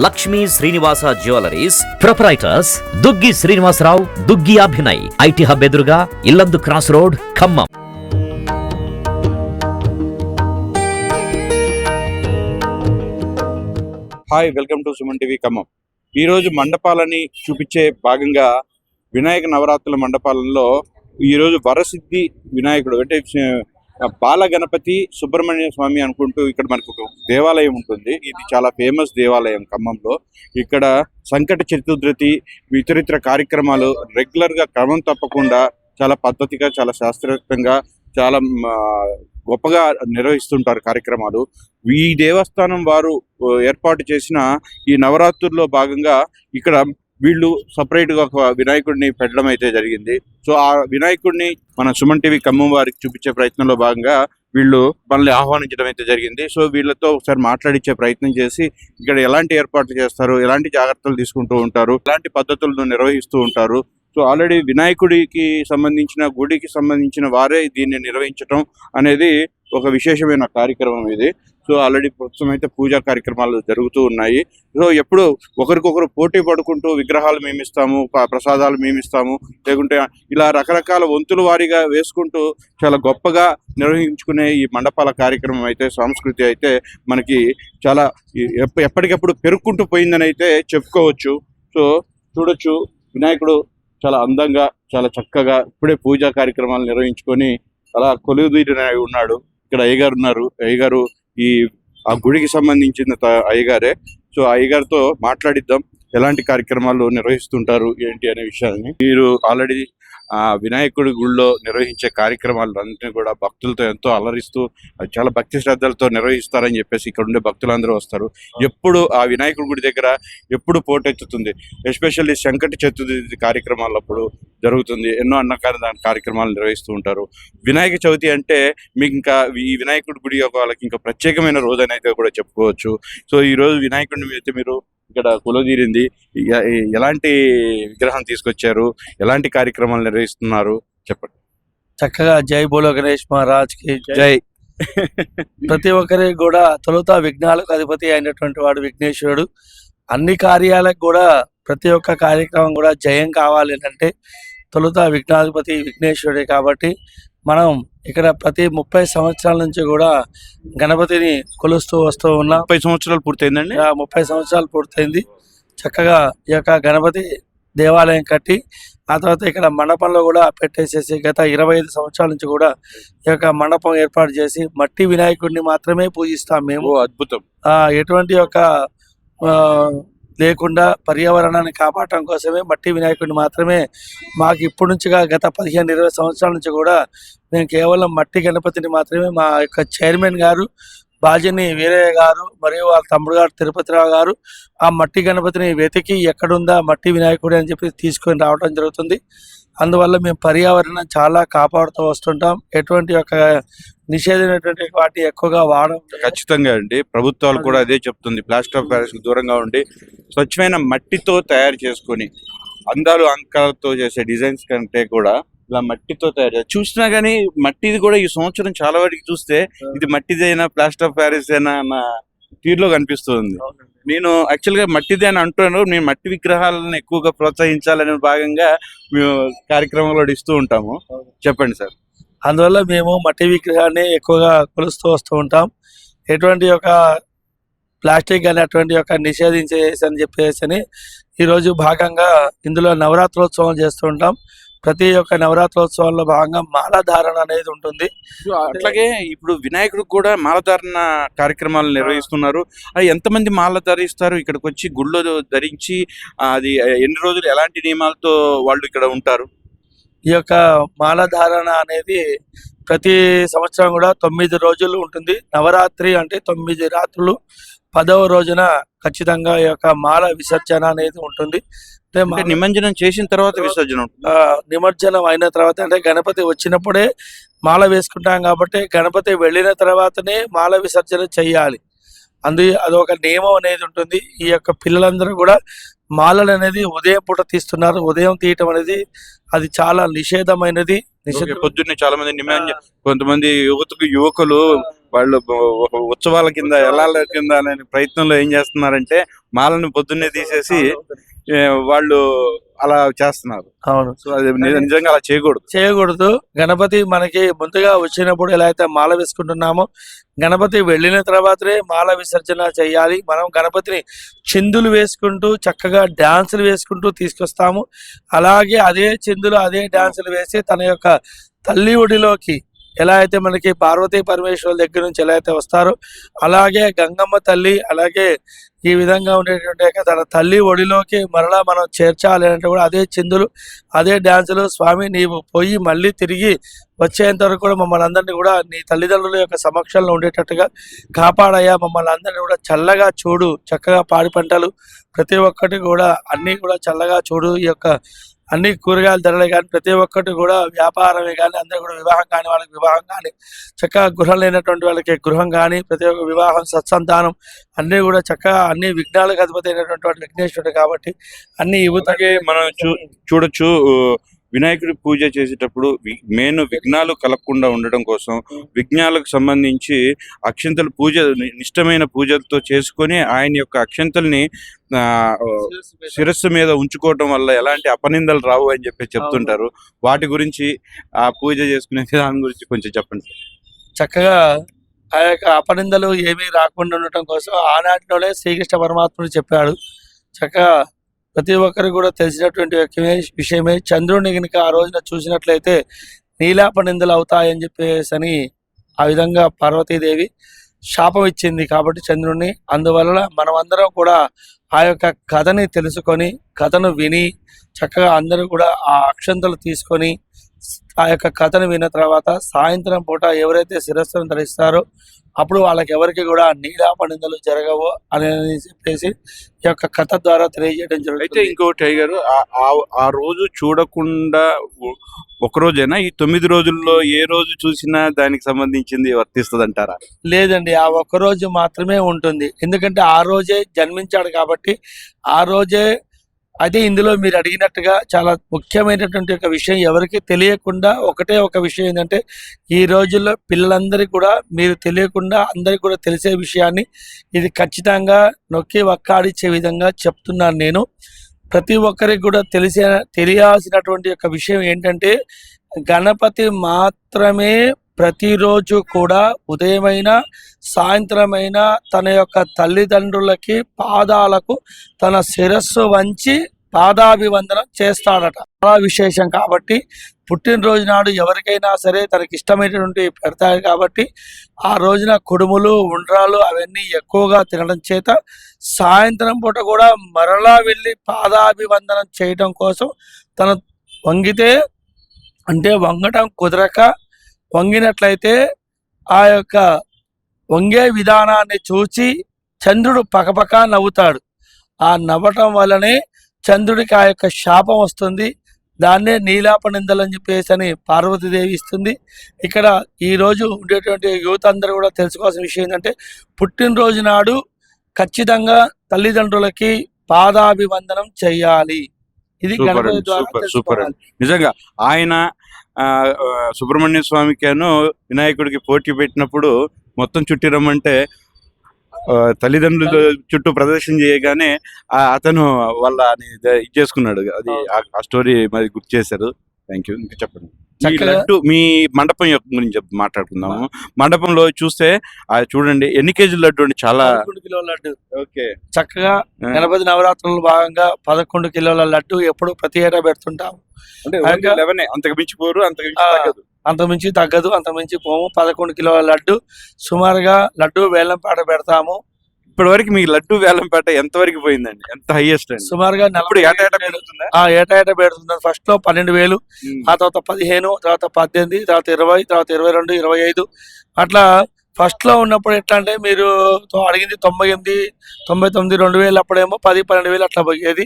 Lakshmi Srinivasa jewelleries proprietors Duggi Srinivasarao, Duggi Abhinay, IT hub ఎదురుగా Yellandu cross road, Khammam. Hi, welcome to Suman TV Khammam. ఈరోజు మండపాలని చూపించే భాగంగా వినాయక నవరాత్రుల మండపాలలో ఈరోజు వరసిద్ధి వినాయకుడు అంటే బాల గణపతి సుబ్రహ్మణ్య స్వామి అనుకుంటూ ఇక్కడ మనకు ఒక దేవాలయం ఉంటుంది. ఇది చాలా ఫేమస్ దేవాలయం ఖమ్మంలో. ఇక్కడ సంకట చతుర్థి ఇతరితర కార్యక్రమాలు రెగ్యులర్గా క్రమం తప్పకుండా చాలా పద్ధతిగా, చాలా శాస్త్రయుక్తంగా, చాలా గొప్పగా నిర్వహిస్తుంటారు కార్యక్రమాలు. ఈ దేవస్థానం వారు ఏర్పాటు చేసిన ఈ నవరాత్రుల్లో భాగంగా ఇక్కడ వీళ్ళు సపరేట్గా ఒక వినాయకుడిని పెట్టడం అయితే జరిగింది. సో ఆ వినాయకుడిని మన సుమన్ టీవీ ఖమ్మం వారికి చూపించే ప్రయత్నంలో భాగంగా వీళ్ళు మనల్ని ఆహ్వానించడం అయితే జరిగింది. సో వీళ్ళతో ఒకసారి మాట్లాడించే ప్రయత్నం చేసి ఇక్కడ ఎలాంటి ఏర్పాట్లు చేస్తారు, ఎలాంటి జాగ్రత్తలు తీసుకుంటూ ఉంటారు, ఎలాంటి పద్ధతులను నిర్వహిస్తూ ఉంటారు. సో ఆల్రెడీ వినాయకుడికి సంబంధించిన గుడికి సంబంధించిన వారే దీన్ని నిర్వహించడం అనేది ఒక విశేషమైన కార్యక్రమం ఇది. సో ఆల్రెడీ ప్రస్తుతం అయితే పూజా కార్యక్రమాలు జరుగుతూ ఉన్నాయి. సో ఎప్పుడు ఒకరికొకరు పోటీ పడుకుంటూ విగ్రహాలు మేమిస్తాము, ప్రసాదాలు మేమిస్తాము, లేకుంటే ఇలా రకరకాల వంతుల వారీగా వేసుకుంటూ చాలా గొప్పగా నిర్వహించుకునే ఈ మండపాల కార్యక్రమం అయితే, సంస్కృతి అయితే మనకి చాలా ఎప్పటికప్పుడు పెరుక్కుంటూ పోయిందని అయితే చెప్పుకోవచ్చు. సో చూడొచ్చు, వినాయకుడు చాలా అందంగా, చాలా చక్కగా ఇప్పుడే పూజా కార్యక్రమాలు నిర్వహించుకొని అలా కొలువుదీరిన ఉన్నాడు. ఇక్కడ అయ్యగారు ఉన్నారు. అయ్యగారు ఆ గుడికి సంబంధించిన అయ్యగారే. సో అయ్యగారితో మాట్లాడిద్దాం, ఎలాంటి కార్యక్రమాలు నిర్వహిస్తుంటారు ఏంటి అనే విషయాన్ని. మీరు ఆల్రెడీ వినాయకుడి గుడిలో నిర్వహించే కార్యక్రమాలన్నింటినీ కూడా భక్తులతో ఎంతో అలరిస్తూ చాలా భక్తి శ్రద్ధలతో నిర్వహిస్తారని చెప్పేసి ఇక్కడ ఉండే భక్తులందరూ వస్తారు. ఎప్పుడు ఆ వినాయకుడి గుడి దగ్గర ఎప్పుడు పోటెత్తుతుంది. ఎస్పెషల్లీ సంకట చతుర్థి కార్యక్రమాలప్పుడు జరుగుతుంది. ఎన్నో అన్నదాన కార్యక్రమాలు నిర్వహిస్తూ ఉంటారు. వినాయక చవితి అంటే మీకు ఇంకా ఈ వినాయకుడి గుడి యొక్క వాళ్ళకి ఇంకా ప్రత్యేకమైన రోజు అనేది కూడా చెప్పుకోవచ్చు. సో ఈ రోజు వినాయకుడిని అయితే మీరు ఇక్కడ కొలువుదీరింది, ఎలాంటి విగ్రహం తీసుకొచ్చారు, ఎలాంటి కార్యక్రమాలు నిర్వహిస్తున్నారు చెప్పండి. చక్కగా జై బోలో గణేష్ మహారాజ్ కి జై. ప్రతి ఒక్కరికి కూడా తొలుత విఘ్నాలకు అధిపతి అయినటువంటి వాడు విఘ్నేశ్వరుడు. అన్ని కార్యాలకు కూడా ప్రతి ఒక్క కార్యక్రమం కూడా జయం కావాలి అంటే తొలుత విఘ్నాధిపతి విఘ్నేశ్వరుడే. కాబట్టి మనం ఇక్కడ ప్రతి 30 సంవత్సరాల నుంచి కూడా గణపతిని కొలుస్తూ వస్తూ ఉన్నాం. 30 సంవత్సరాలు పూర్తయిందండి. 30 సంవత్సరాలు పూర్తయింది. చక్కగా ఈ యొక్క గణపతి దేవాలయం కట్టి ఆ తర్వాత ఇక్కడ మండపంలో కూడా పెట్టేసేసి గత 25 సంవత్సరాల నుంచి కూడా ఈ యొక్క మండపం ఏర్పాటు చేసి మట్టి వినాయకుడిని మాత్రమే పూజిస్తాం మేము. అద్భుతం. ఎటువంటి యొక్క లేకుండా పర్యావరణాన్ని కాపాడటం కోసమే మట్టి వినాయకుడిని మాత్రమే మాకు ఇప్పటి నుంచిగా గత 15-20 సంవత్సరాల నుంచి కూడా మేము కేవలం మట్టి గణపతిని మాత్రమే మా యొక్క చైర్మన్ గారు బాజిని వీరయ్య గారు మరియు వాళ్ళ తమ్ముడు గారు తిరుపతిరావు గారు ఆ మట్టి గణపతిని వెతికి ఎక్కడుందా మట్టి వినాయకుడు అని చెప్పి తీసుకొని రావడం జరుగుతుంది. అందువల్ల మేము పర్యావరణం చాలా కాపాడుతూ వస్తుంటాం. ఎటువంటి యొక్క నిషేధమైనటువంటి వాటి ఎక్కువగా వాడడం. ఖచ్చితంగా అండి, ప్రభుత్వాలు కూడా అదే చెప్తుంది. ప్లాస్టర్ ఆఫ్ ప్యారిస్ దూరంగా ఉండి స్వచ్ఛమైన మట్టితో తయారు చేసుకొని అందాలు అంకాలతో చేసే డిజైన్స్ కంటే కూడా ఇలా మట్టితో తయారు చూసినా కానీ మట్టిది కూడా ఈ సంవత్సరం చాలా వాటికి చూస్తే ఇది మట్టిదైనా ప్లాస్టర్ ఆఫ్ ప్యారిస్ అయినా అన్న తీరులో కనిపిస్తుంది. నేను యాక్చువల్గా మట్టిదే అని అంటున్నాను. మేము మట్టి విగ్రహాలను ఎక్కువగా ప్రోత్సహించాలనే భాగంగా మేము కార్యక్రమాలు ఇస్తూ ఉంటాము. చెప్పండి సార్. అందువల్ల మేము మట్టి విగ్రహాన్ని ఎక్కువగా కొలుస్తూ వస్తూ ఉంటాం. ఎటువంటి యొక్క ప్లాస్టిక్ కానీ అటువంటి యొక్క నిషేధించేసి అని చెప్పేసి ఈరోజు భాగంగా ఇందులో నవరాత్రోత్సవం చేస్తూ ఉంటాం. ప్రతి ఒక్క నవరాత్రోత్సవాల్లో భాగంగా మాలధారణ అనేది ఉంటుంది. అట్లాగే ఇప్పుడు వినాయకుడికి కూడా మాలధారణ కార్యక్రమాలు నిర్వహిస్తున్నారు. అది ఎంతమంది మాల ధరిస్తారు ఇక్కడికి వచ్చి గుళ్ళో ధరించి? అది ఎన్ని రోజులు ఎలాంటి నియమాలతో వాళ్ళు ఇక్కడ ఉంటారు? ఈ యొక్క మాలధారణ అనేది ప్రతి సంవత్సరం కూడా 9 రోజులు ఉంటుంది. నవరాత్రి అంటే 9 రాత్రులు. 10వ రోజున ఖచ్చితంగా ఈ యొక్క మాల విసర్జన అనేది ఉంటుంది. నిమజ్జనం చేసిన తర్వాత విసర్జన. నిమజ్జనం అయిన తర్వాత అంటే గణపతి వచ్చినప్పుడే మాల వేసుకుంటాం కాబట్టి గణపతి వెళ్ళిన తర్వాతనే మాల విసర్జన చెయ్యాలి. అదొక నియమం అనేది ఉంటుంది. ఈ యొక్క పిల్లలందరూ కూడా మాలలు అనేది ఉదయం పూట తీస్తున్నారు. ఉదయం తీయటం అనేది అది చాలా నిషేధమైనది. పొద్దున్నే చాలా మంది కొంతమంది యువకులు వాళ్ళు ఉత్సవాల కింద ఎలాల కింద అనే ప్రయత్నంలో ఏం చేస్తున్నారంటే మాలను పొద్దున్నే తీసేసి వాళ్ళు అలా చేస్తున్నారు. అవును, సో అది నిజంగా అలా చేయకూడదు. గణపతి మనకి ముందుగా వచ్చినప్పుడు ఎలా అయితే మాల వేసుకుంటున్నామో గణపతి వెళ్ళిన తర్వాతనే మాల విసర్జన చేయాలి. మనం గణపతిని చిందులు వేసుకుంటూ చక్కగా డాన్సులు వేసుకుంటూ తీసుకొస్తాము. అలాగే అదే చిందులు అదే డాన్సులు వేసి తన యొక్క తల్లి ఒడిలోకి ఎలా అయితే మనకి పార్వతీ పరమేశ్వరుల దగ్గర నుంచి ఎలా అయితే వస్తారో అలాగే గంగమ్మ తల్లి అలాగే ఈ విధంగా ఉండేటువంటి తన తల్లి ఒడిలోకి మరలా మనం చేర్చాలి అంటే కూడా అదే చిందులు అదే డాన్సులు. స్వామి నీవు పోయి మళ్ళీ తిరిగి వచ్చేంత వరకు కూడా మమ్మల్ని అందరినీ కూడా నీ తల్లిదండ్రుల యొక్క సమక్షంలో ఉండేటట్టుగా కాపాడయ్యా, మమ్మల్ని అందరినీ కూడా చల్లగా చూడు, చక్కగా పాడి పంటలు ప్రతి ఒక్కటి కూడా అన్నీ కూడా చల్లగా చూడు. ఈ యొక్క అన్ని కూరగాయల ధరలే కానీ ప్రతి ఒక్కటి కూడా వ్యాపారమే కానీ అందరూ కూడా వివాహం కాని వాళ్ళకి వివాహం కానీ చక్కగా గృహం లేనటువంటి వాళ్ళకి గృహం కానీ ప్రతి ఒక్క వివాహం సత్సంతానం అన్నీ కూడా చక్కగా అన్ని విఘ్నాలకు అధిపతి అయినటువంటి వాడు విఘ్నేశ్వరుడు కాబట్టి అన్ని యువతకి మనం చూడొచ్చు. వినాయకుడి పూజ చేసేటప్పుడు మెయిన్ విఘ్నాలు కలగకుండా ఉండడం కోసం విఘ్నాలకు సంబంధించి అక్షంతలు నిష్టమైన పూజలతో చేసుకొని ఆయన యొక్క అక్షంతల్ని శిరస్సు మీద ఉంచుకోవటం వల్ల ఎలాంటి అపనిందలు రావు అని చెప్పి చెప్తుంటారు. వాటి గురించి ఆ పూజ చేసుకునే దాని గురించి కొంచెం చెప్పండి. చక్కగా ఆ యొక్క అపనిందలు ఏమీ రాకుండా ఉండటం కోసం ఆనాటిలోనే శ్రీకృష్ణ పరమాత్ముడు చెప్పాడు. చక్కగా ప్రతి ఒక్కరికి కూడా తెలిసినటువంటి విషయమే. చంద్రుడిని కనుక ఆ రోజున చూసినట్లయితే నీలాపనిందలు అవుతాయని చెప్పేసి ఆ విధంగా పార్వతీదేవి శాపం ఇచ్చింది కాబట్టి చంద్రుడిని. అందువల్ల మనమందరం కూడా ఆ యొక్క కథని తెలుసుకొని కథను విని చక్కగా అందరూ కూడా ఆ అక్షంతలు తీసుకొని ఆ యొక్క కథను విన్న తర్వాత సాయంత్రం పూట ఎవరైతే శిరస్సును ధరిస్తారో అప్పుడు వాళ్ళకి ఎవరికి కూడా నీలాపనిందలు జరగవు అని చెప్పేసి ఈ యొక్క కథ ద్వారా తెలియజేయడం జరుగుతుంది. అయితే ఇంకోటి అయ్యారు, ఆ రోజు చూడకుండా ఒకరోజైనా ఈ 9 రోజుల్లో ఏ రోజు చూసినా దానికి సంబంధించింది వర్తిస్తుంది అంటారా? లేదండి, ఆ ఒక్కరోజు మాత్రమే ఉంటుంది. ఎందుకంటే ఆ రోజే జన్మించాడు కాబట్టి ఆ రోజే. అదే ఇందులో మీరు అడిగినట్టుగా చాలా ముఖ్యమైనటువంటి ఒక విషయం ఎవరికి తెలియకుండా ఒకటే ఒక విషయం ఏంటంటే ఈ రోజుల్లో పిల్లలందరికీ కూడా మీరు తెలియకుండా అందరికీ కూడా తెలిసే విషయాన్ని ఇది ఖచ్చితంగా నొక్కి వక్కాడిచ్చే విధంగా చెప్తున్నాను నేను. ప్రతి ఒక్కరికి కూడా తెలియాల్సినటువంటి ఒక విషయం ఏంటంటే గణపతి మాత్రమే ప్రతిరోజు కూడా ఉదయమైనా సాయంత్రమైనా తన యొక్క తల్లిదండ్రులకి పాదాలకు తన శిరస్సు వంచి పాదాభివందనం చేస్తాడట. చాలా విశేషం కాబట్టి పుట్టినరోజు నాడు ఎవరికైనా సరే తనకి ఇష్టమైనటువంటి పెడతాడు కాబట్టి ఆ రోజున కుడుములు ఉండ్రాలు అవన్నీ ఎక్కువగా తినడం చేత సాయంత్రం పూట కూడా మరలా వెళ్ళి పాదాభివందనం చేయడం కోసం తన వంగితే అంటే వంగటం కుదరక వంగినట్లయితే ఆ యొక్క వంగే విధానాన్ని చూచి చంద్రుడు పకపక నవ్వుతాడు. ఆ నవ్వటం వల్లనే చంద్రుడికి ఆ యొక్క శాపం వస్తుంది. దాన్నే నీలాపనిందలు అని చెప్పేసి అని పార్వతీదేవి ఇస్తుంది. ఇక్కడ ఈరోజు ఉండేటువంటి యువత అందరూ కూడా తెలుసుకోవాల్సిన విషయం ఏంటంటే పుట్టినరోజు నాడు ఖచ్చితంగా తల్లిదండ్రులకి పాదాభివందనం చెయ్యాలి. ఇది గణపతి ద్వారా సూపర్ అండి. నిజంగా ఆయన సుబ్రహ్మణ్య స్వామికేను వినాయకుడికి పోటీ పెట్టినప్పుడు మొత్తం చుట్టి రమ్మంటే తల్లిదండ్రుల చుట్టూ ప్రదర్శన చేయగానే అతను వాళ్ళని ఇది చేసుకున్నాడు. అది ఆ స్టోరీ మరి గుర్తు చేశారు. Thank you. ఇంకా చెప్పండి. లడ్డు మీ మండపం యొక్క గురించి మాట్లాడుకుందాము. మండపంలో చూస్తే చూడండి ఎన్ని కేజీల లడ్డు అండి? చాలా 11 కిలోల లడ్డు. ఓకే. చక్కగా గణపతి నవరాత్రుల భాగంగా 11 కిలోల లడ్డు ఎప్పుడు ప్రతి ఏటా పెడుతుంటాము. అంతకుమించి తగ్గదు, అంతకుమించి పోము. 11 కిలోల లడ్డు సుమారుగా లడ్డు వేలంపాట పెడతాము. ఇప్పటి వరకు మీ లడ్డు వేలంపాట ఎంత వరకు పోయిందండి? ఎంత హైయెస్ట్ అండి? సుమారుగా ఏటా పెడుతుంది. ఫస్ట్ లో 12,000, ఆ తర్వాత 15, తర్వాత 18, తర్వాత 20, తర్వాత 22, 25 అట్లా ఫస్ట్ లో ఉన్నప్పుడు ఎట్లా అంటే మీరు అడిగింది 98, 99, 2000 అప్పుడేమో 10, 12,000 అట్లా పోయేది.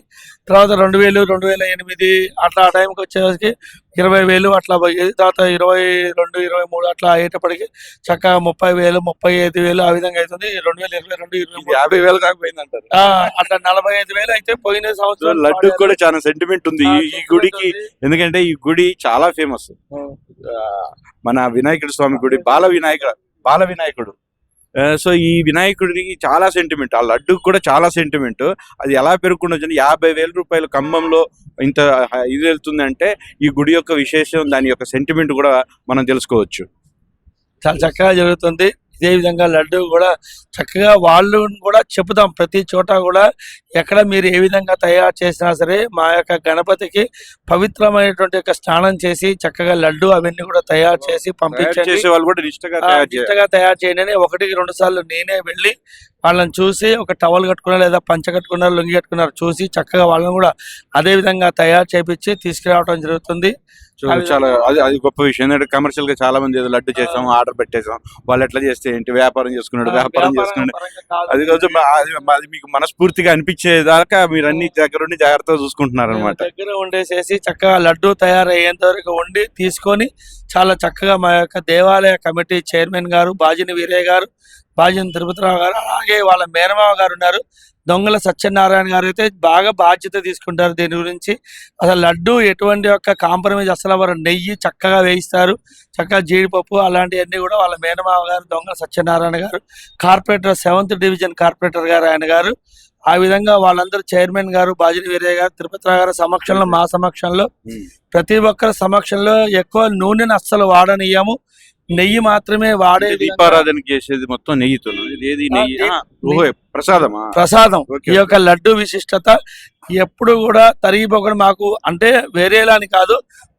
తర్వాత 2000, 2008 అట్లా ఆ టైంకి వచ్చేసరికి 20,000 అట్లా పోయేది. తర్వాత 22, 23 అట్లా అయ్యేటప్పటికి చక్కగా 30,000, 35,000 ఆ విధంగా అవుతుంది. 2022, 23 50,000 కాకపోయింది అంటారు. అట్లా 45,000 అయితే పోయిన సంవత్సరం లడ్డు కూడా చాలా సెంటిమెంట్ ఉంది ఈ గుడికి. ఎందుకంటే ఈ గుడి చాలా ఫేమస్. మన వినాయకుడి స్వామి గుడి బాల వినాయకుడు. సో ఈ వినాయకుడికి చాలా సెంటిమెంట్, ఆ లడ్డు కూడా చాలా సెంటిమెంట్. అది ఎలా పెరుగుకుండా 50,000 రూపాయల కంబంలో ఇంత ఇది వెళ్తుంది అంటే ఈ గుడి యొక్క విశేషం, దాని యొక్క సెంటిమెంట్ కూడా మనం తెలుసుకోవచ్చు. చాలా చక్కగా జరుగుతుంది. ఇదే విధంగా లడ్డు కూడా చక్కగా వాళ్ళు కూడా చెబుతాం ప్రతి చోట కూడా, ఎక్కడ మీరు ఏ విధంగా తయారు చేసినా సరే మా యొక్క గణపతికి పవిత్రమైనటువంటి యొక్క స్నానం చేసి చక్కగా లడ్డు అవన్నీ కూడా తయారు చేసి పంపించండి, వాళ్ళు కూడా నిష్టగా తయారు చేయండి అని 1-2 సార్లు నేనే వెళ్ళి వాళ్ళని చూసి, ఒక టవల్ కట్టుకున్నారు లేదా పంచ కట్టుకున్నారు, లుంగి కట్టుకున్నారు చూసి చక్కగా వాళ్ళని కూడా అదే విధంగా తయారు చేపించి తీసుకురావడం జరుగుతుంది. చాలా అది గొప్ప విషయం. ఎందుకంటే కమర్షియల్ గా చాలా మంది ఏదో లడ్డు చేసాం, ఆర్డర్ పెట్టేసాం, వాళ్ళు ఎట్లా చేస్తే ఏంటి, వ్యాపారం చేసుకున్నాడు. అది కొంచెం అది మీకు మనస్ఫూర్తిగా అనిపించేదాకా మీరు అన్ని దగ్గరుండి జాగ్రత్తగా చూసుకుంటున్నారు అనమాట. దగ్గర ఉండేసేసి చక్కగా లడ్డు తయారయ్యేంత వరకు ఉండి తీసుకొని చాలా చక్కగా మా యొక్క దేవాలయ కమిటీ చైర్మన్ గారు బాజిని వీరయ్య గారు, బాజిని తిరుపతిరావు గారు, అలాగే వాళ్ళ మేనమావ గారు ఉన్నారు దొంగల సత్యనారాయణ గారు అయితే బాగా బాధ్యత తీసుకుంటారు దీని గురించి. అసలు లడ్డు ఎటువంటి యొక్క కాంప్రమైజ్ అసలు వారు నెయ్యి చక్కగా వేయిస్తారు, చక్కగా జీడిపప్పు అలాంటివన్నీ కూడా వాళ్ళ మేనమావ గారు దొంగల సత్యనారాయణ గారు, కార్పొరేటర్ 7th డివిజన్ కార్పొరేటర్ గారు ఆయన గారు, ఆ విధంగా వాళ్ళందరూ చైర్మన్ గారు బాజిని వీరయ్య గారు, తిరుపతిరావు గారి సమక్షంలో, మా సమక్షంలో, ప్రతి ఒక్కరి సమక్షంలో ఎక్కువ నూనెను అస్సలు వాడనియ్యము, నెయ్యి మాత్రమే వాడే. దీపారాధన చేసేది మొత్తం నెయ్యితో. ప్రసాదం. ఈ యొక్క లడ్డు విశిష్టత ఎప్పుడు కూడా తరిగిపోకుండా మాకు అంటే వేరేలా అని కాదు,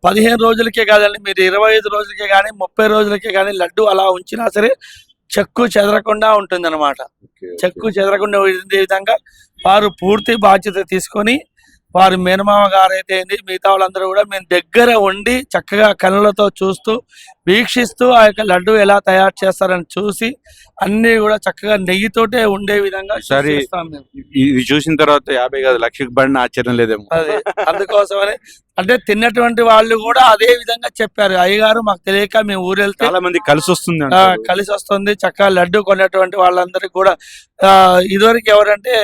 15 రోజులకే కాదండి, మీరు 25 రోజులకే కానీ 30 రోజులకే కానీ లడ్డు అలా ఉంచినా సరే చెక్కు చెదరకుండా ఉంటుంది అనమాట. చెక్కు చెదరకుండా ఉండే విధంగా వారు పూర్తి బాధ్యత తీసుకొని, వారి మేనమామ గారు అయితే మిగతా వాళ్ళందరూ కూడా మేము దగ్గర ఉండి చక్కగా కళ్ళతో చూస్తూ వీక్షిస్తూ ఆ యొక్క లడ్డు ఎలా తయారు చేస్తారని చూసి అన్ని కూడా చక్కగా నెయ్యితోటే ఉండే విధంగా ఇది చూసిన తర్వాత 50 కాదు 1,00,000 పడిన ఆశ్చర్యం లేదేమో. అదే అందుకోసమని అంటే తిన్నటువంటి వాళ్ళు కూడా అదే విధంగా చెప్పారు, అయ్యగారు మాకు తెలియక మేము ఊరు వెళ్తే చాలా మంది కలిసి వస్తుంది చక్కగా లడ్డు కొన్నటువంటి వాళ్ళందరికీ కూడా. ఇదివరకు ఎవరంటే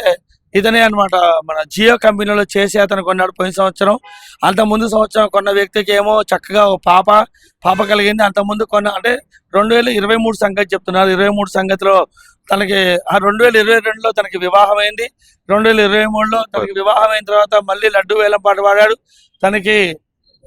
ఇతనే అనమాట, మన జియో కంపెనీలో చేసి అతను కొన్నాడు పోయిన సంవత్సరం. అంత ముందు సంవత్సరం కొన్న వ్యక్తికి ఏమో చక్కగా పాప కలిగింది. అంత ముందు కొన్న అంటే 2023 సంగతి చెప్తున్నారు. 23 సంగతిలో తనకి 2022లో తనకి వివాహం అయింది. 2023లో తనకి వివాహం అయిన తర్వాత మళ్ళీ లడ్డు వేలం పాట పాడాడు, తనకి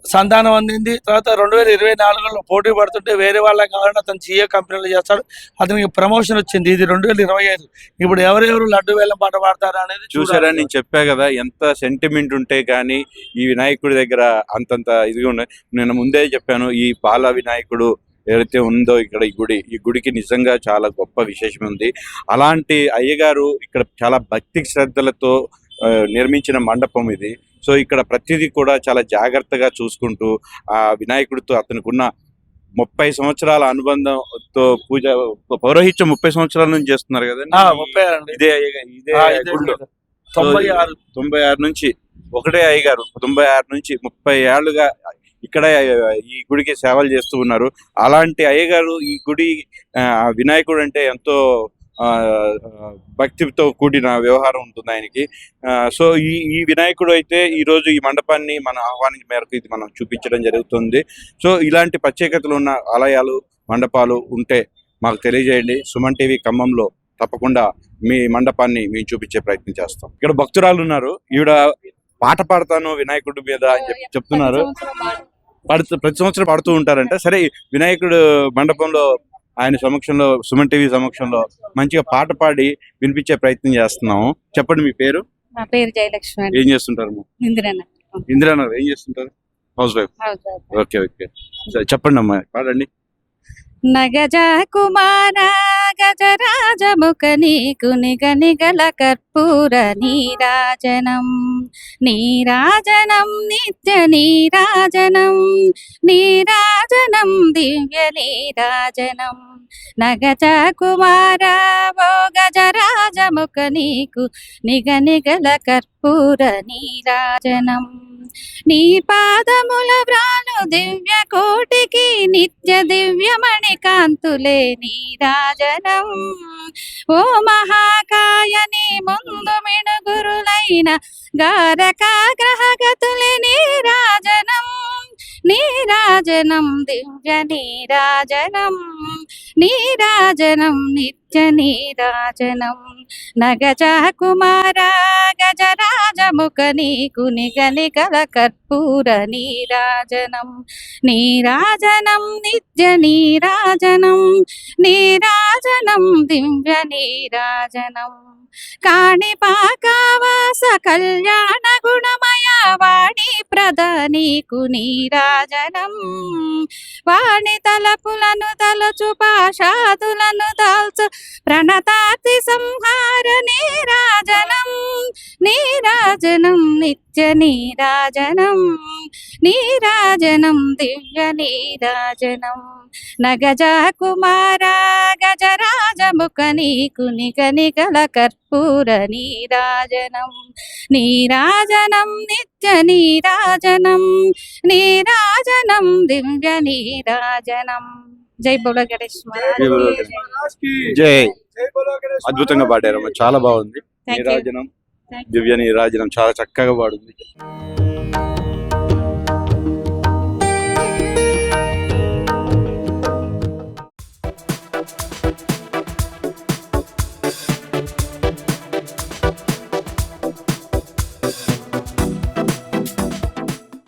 సంతానం అందింది. తర్వాత 2024లో పోటీ పడుతుంటే వేరే వాళ్ళకి కావాలంటే అతను జియో కంపెనీలో చేస్తాడు, అతనికి ప్రమోషన్ వచ్చింది. ఇది 2025. ఇప్పుడు ఎవరెవరు లడ్డు వేలం పాట పాడతారు అనేది చూసారా. నేను చెప్పా కదా, ఎంత సెంటిమెంట్ ఉంటే కానీ ఈ వినాయకుడి దగ్గర అంతంత ఇదిగా ఉన్నాయి. నేను ముందే చెప్పాను, ఈ బాల వినాయకుడు ఏదైతే ఉందో ఇక్కడ ఈ గుడికి నిజంగా చాలా గొప్ప విశేషం ఉంది. అలాంటి అయ్యగారు ఇక్కడ చాలా భక్తి శ్రద్ధలతో నిర్మించిన మండపం ఇది. సో ఇక్కడ ప్రతిదీ కూడా చాలా జాగ్రత్తగా చూసుకుంటూ ఆ వినాయకుడితో అతనికి ఉన్న 30 సంవత్సరాల అనుబంధంతో పూజ పౌరోహిత్యం 30 సంవత్సరాల నుంచి చేస్తున్నారు కదండి. ఇదే 96 నుంచి ఒకటే అయ్యగారు 96 నుంచి 30 ఏళ్ళుగా ఇక్కడ ఈ గుడికి సేవలు చేస్తూ ఉన్నారు. అలాంటి అయ్యగారు ఈ గుడి వినాయకుడు అంటే ఎంతో భక్తితో కూడిన వ్యవహారం ఉంటుంది ఆయనకి. సో ఈ వినాయకుడు అయితే ఈరోజు ఈ మండపాన్ని మన ఆహ్వానం మేరకు ఇది మనం చూపించడం జరుగుతుంది. సో ఇలాంటి ప్రత్యేకతలు ఉన్న ఆలయాలు మండపాలు ఉంటే మాకు తెలియజేయండి. సుమన్ టీవీ ఖమ్మంలో తప్పకుండా మీ మండపాన్ని మేము చూపించే ప్రయత్నం చేస్తాం. ఇక్కడ భక్తురాలు ఉన్నారు, ఈవిడ పాట పాడతాను వినాయకుడి మీద అని చెప్తున్నారు. ప్రతి సంవత్సరం పాడుతూ ఉంటారంట. సరే, వినాయకుడు మండపంలో ఆయన సమక్షంలో సుమన్ టీవీ సమక్షంలో మంచిగా పాట పాడి వినిపించే ప్రయత్నం చేస్తున్నాము. చెప్పండి మీ పేరు. నా పేరు జయలక్ష్మి. ఏం చేస్తుంటారు? ఇందిరానగర్. ఏం చేస్తుంటారు? House wife. ఓకే. సరే చెప్పండి అమ్మా, పాడండి. నగజ కుమార గజరాజముఖ నీకు నిగ నిగల కర్పూర నీరాజనం నీరాజనం నిత్య నీరాజనం నీరాజనం దివ్య నీరాజనం నగజ కుమార ఓ గజరాజముఖ నీకు నిగ నిగల కర్పూర నీరాజనం నీ పాదముల వ్రాను దివ్య కోటికి నిత్య దివ్యమణి కాంతులే నీరాజనం ఓ మహాకాయని ముందు మిణుగురులైన గారక గ్రహగతులే నీరాజనం నీరాజనం దివ్య నీరాజనం నీరాజనం నిత్య నీరాజనం నగజ కుమార గజరాజముఖ నీకు నిగ నిగల కర్పూర నీరాజనం నీరాజనం నిత్య నీరాజనం నీరాజనం దివ్య నీరాజనం కాణిపాకావాస కళ్యాణ గుణమయ వాణి ప్రధానీకు నీరాజనం వాణి తలపులను తలచు పాషాదులను దాల్చు ప్రణతాతి సంహార నీరాజనం నీరాజనం నిత్య నీరాజనం నీరాజనం దివ్య నీరాజనం నగజ కుమార గజరాజముఖ నీకు నిగ నిగల కర్పూర నీరాజనం నీరాజనం నిత్య నీరాజనం నీరాజనం దివ్య నీరాజనం జై బోలో గణేష్ జై బోలో గణేష్. జై అద్భుతంగా పాడారమ్మా, చాలా బాగుంది. Thank you. నీరాజనం దివ్య నీరాజనం చాలా చక్కగా పాడుంది.